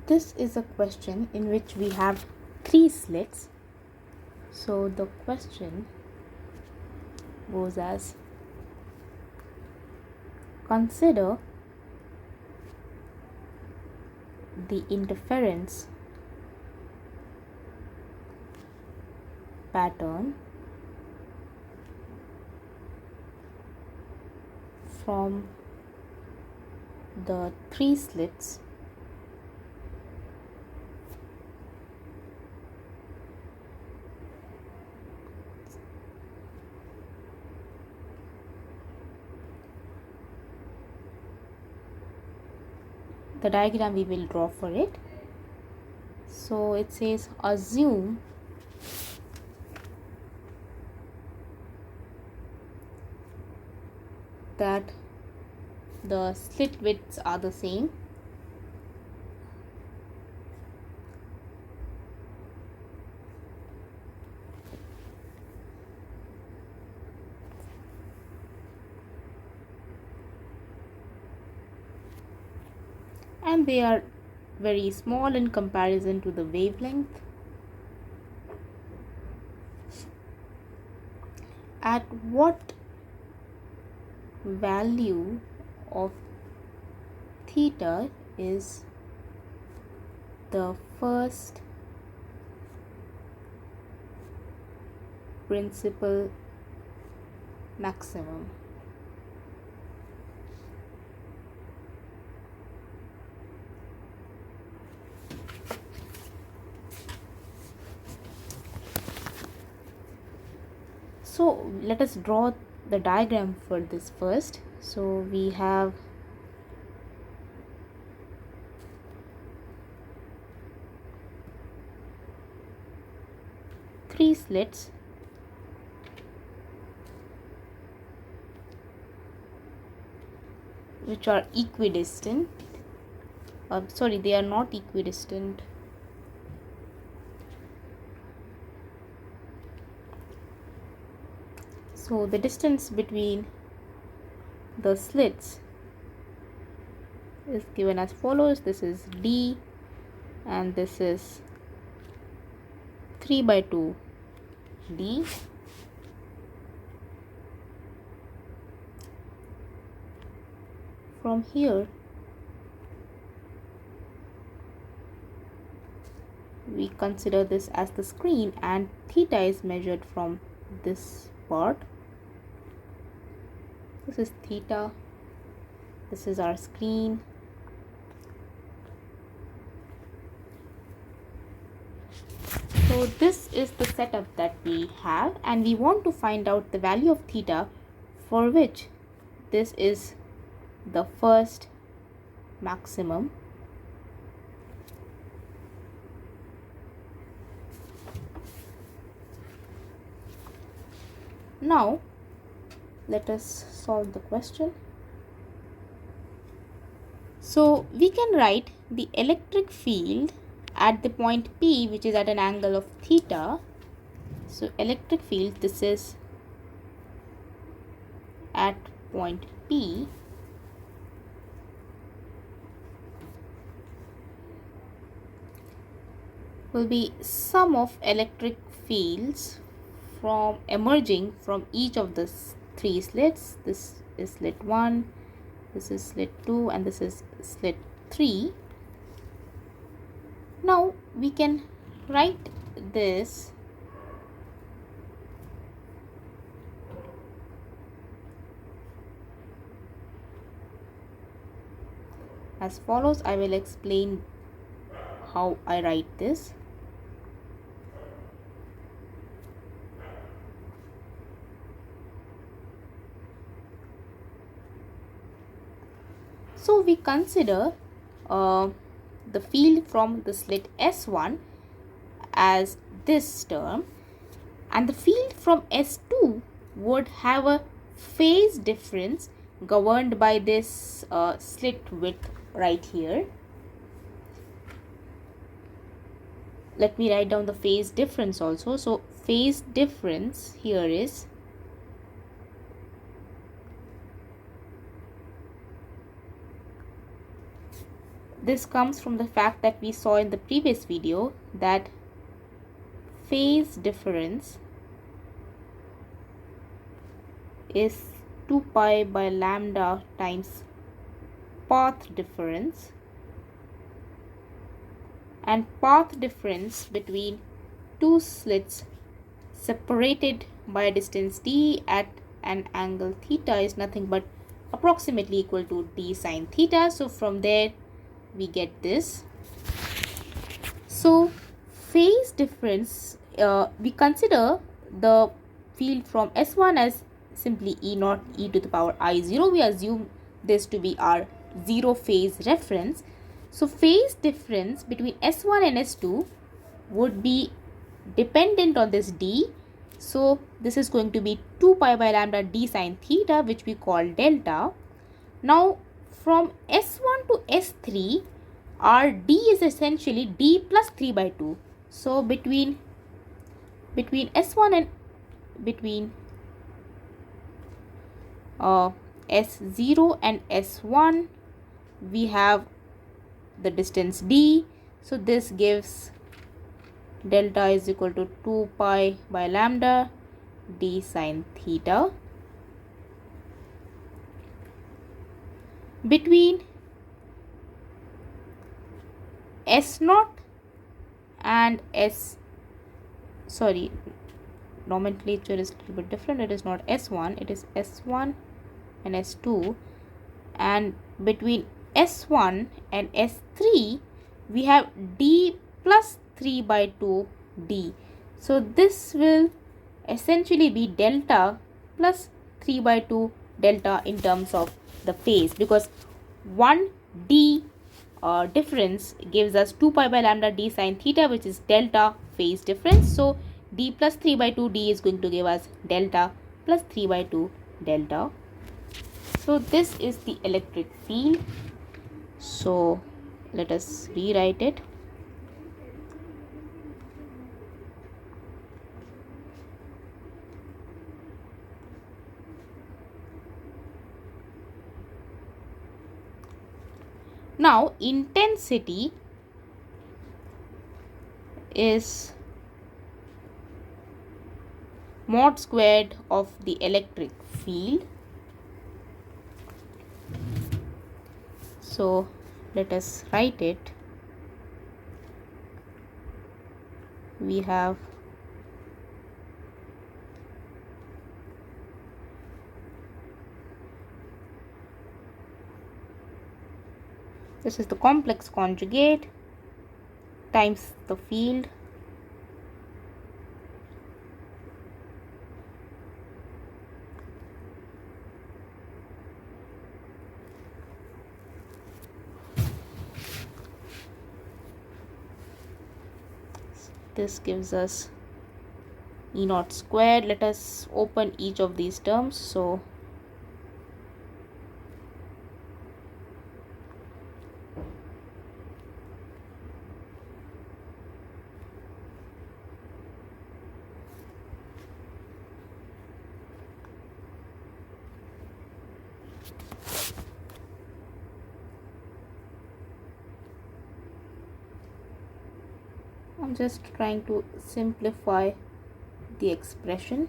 this is a question in which we have 3 slits. So the question goes as, consider the interference pattern from the 3 slits the diagram we will draw for it. So it says, assume that the slit widths are the same and they are very small in comparison to the wavelength. At what value of theta is the first principal maximum? So let us draw the diagram for this first. So we have three slits which are equidistant. Sorry, they are not equidistant. So the distance between the slits is given as follows. This is D and this is 3/2 D. From here we consider this as the screen and theta is measured from this part. This is theta, this is our screen. So this is the setup that we have, and we want to find out the value of theta for which this is the first maximum. Now let us solve the question. So we can write the electric field at the point P, which is at an angle of theta. So electric field, this is at point P, will be sum of electric fields from emerging from each of the 3 slits. This is slit 1, this is slit 2 and this is slit 3. Now we can write this as follows. I will explain how I write this. So we consider the field from the slit S1 as this term, and the field from S2 would have a phase difference governed by this slit width right here. Let me write down the phase difference also. So phase difference here is this comes from the fact that we saw in the previous video that phase difference is 2 pi by lambda times path difference, and path difference between two slits separated by a distance d at an angle theta is nothing but approximately equal to d sine theta. So from there we get this. So phase difference, we consider the field from S1 as simply E naught e to the power I0. We assume this to be our zero phase reference. So phase difference between S1 and S2 would be dependent on this d. So this is going to be 2 pi by lambda d sine theta, which we call delta. Now from S1 to S3, our d is essentially d plus 3 by 2. So between S1 and between S0 and S1, we have the distance d. So this gives delta is equal to 2 pi by lambda d sine theta. Between S0 and nomenclature is a little bit different. It is not S1, it is S1 and S2. And between S1 and S3, we have d plus 3 by 2 d. So this will essentially be delta plus 3 by 2 delta in terms of the phase, because 1 d difference gives us 2 pi by lambda d sine theta, which is delta phase difference. So d plus 3 by 2 d is going to give us delta plus 3 by 2 delta. So this is the electric field. So let us rewrite it. Now intensity is mod squared of the electric field. So let us write it. We have this is the complex conjugate times the field this gives us E naught squared. Let us open each of these terms. So I'm just trying to simplify the expression.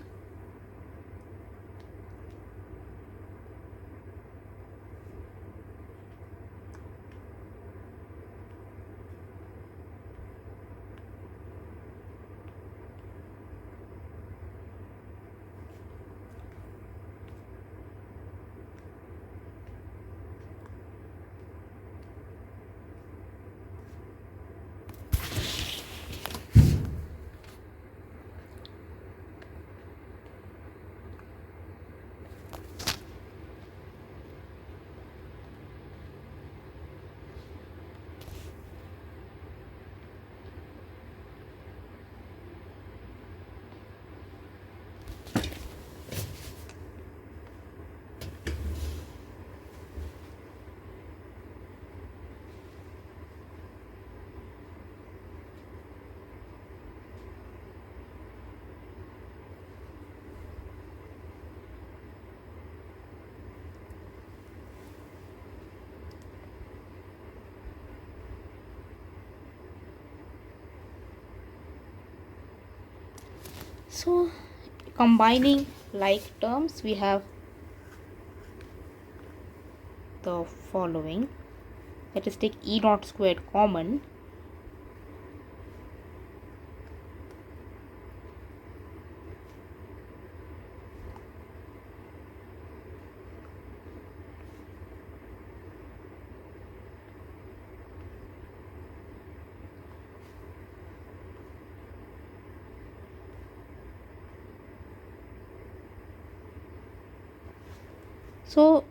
So combining like terms, we have the following. Let us take E naught squared common. So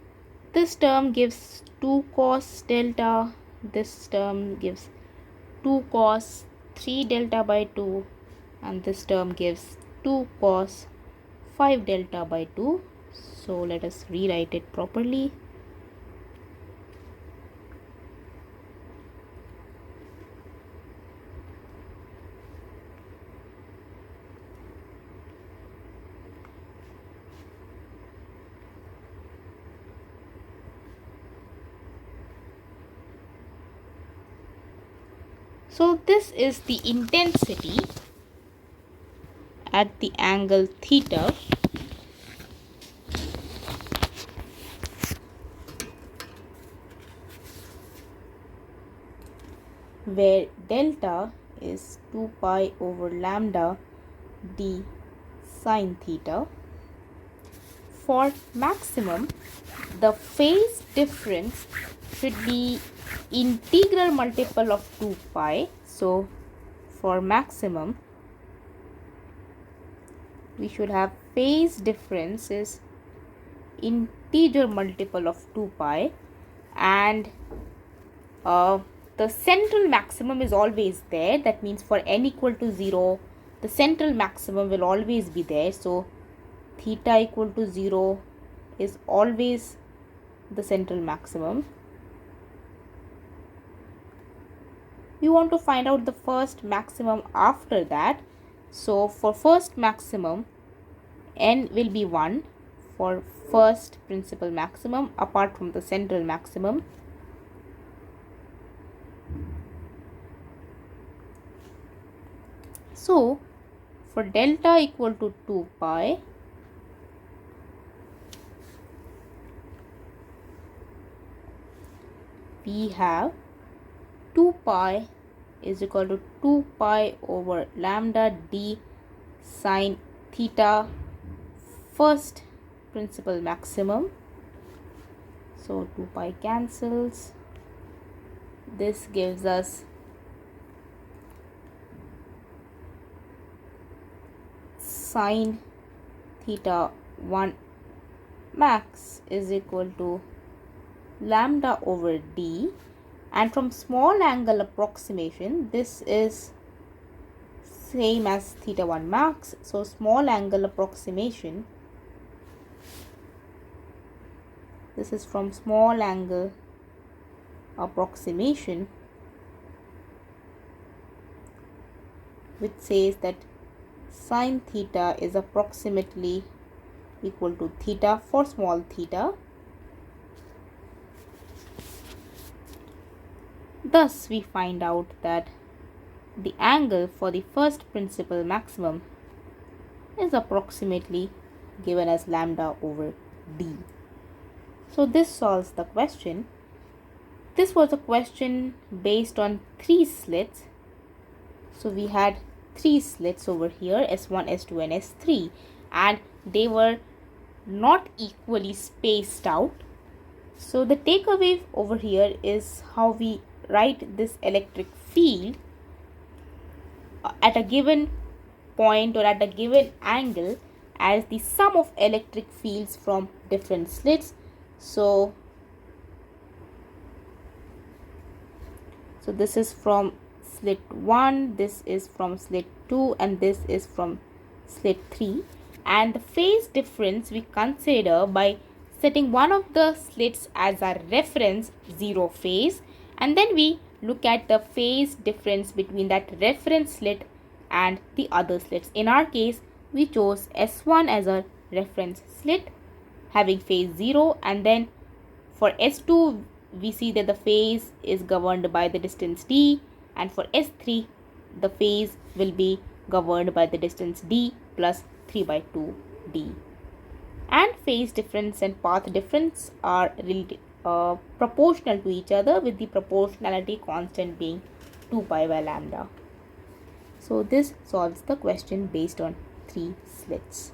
this term gives 2 cos delta, this term gives 2 cos 3 delta by 2, and this term gives 2 cos 5 delta by 2. So let us rewrite it properly. So this is the intensity at the angle theta, where delta is 2 pi over lambda d sine theta. For maximum, the phase difference should be integral multiple of 2 pi. So for maximum, we should have phase difference is integer multiple of 2 pi, and the central maximum is always there. That means for n equal to 0, the central maximum will always be there. So theta equal to 0 is always the central maximum. We want to find out the first maximum after that. So for first maximum, n will be 1 for first principal maximum apart from the central maximum. So for delta equal to 2 pi, we have 2 pi is equal to 2 pi over lambda d sine theta first principal maximum. So 2 pi cancels. This gives us sine theta 1 max is equal to lambda over d, and from small angle approximation, this is same as theta 1 max. So small angle approximation, this is from small angle approximation, which says that sine theta is approximately equal to theta for small theta. Thus we find out that the angle for the first principal maximum is approximately given as lambda over d. So this solves the question. This was a question based on 3 slits. So we had 3 slits over here, S1, S2 and S3, and they were not equally spaced out. So the takeaway over here is how we write this electric field at a given point or at a given angle as the sum of electric fields from different slits. So this is from slit 1, this is from slit 2, and this is from slit 3. And the phase difference we consider by setting one of the slits as our reference 0 phase, and then we look at the phase difference between that reference slit and the other slits. In our case, we chose S1 as a reference slit having phase 0, and then for S2 we see that the phase is governed by the distance d, and for S3 the phase will be governed by the distance d plus 3 by 2 d. And phase difference and path difference are proportional to each other, with the proportionality constant being 2 pi by lambda. So this solves the question based on 3 slits.